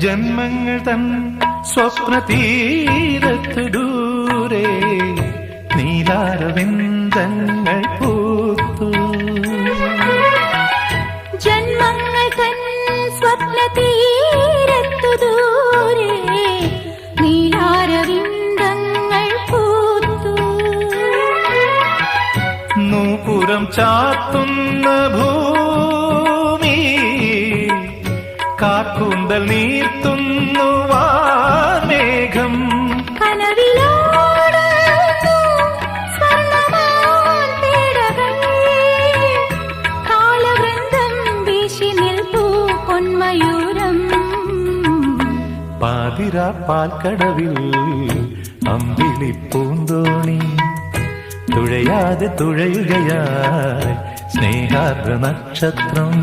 ജന്മങ്ങൾ തൻ സ്വപ്ന തീരത്തു ദൂരെ നീലാരവിന്ദങ്ങൾ പൂത്തു. ജന്മങ്ങൾ തൻ സ്വപ്ന തീരത്തു ദൂരെ നീലാരവിന്ദങ്ങൾ പൂത്തു. നൂപുരം ചാത്തുന്ന ഭൂമി കാക്കൂന്തൽ നീർത്തുന്നു വാർമേഘം. പാതിരാ പാൽക്കടവിൽ അമ്പിളി പൂന്തോണി തുഴയാതെ തുഴയുകയായി സ്നേഹാർദ്ര നക്ഷത്രം.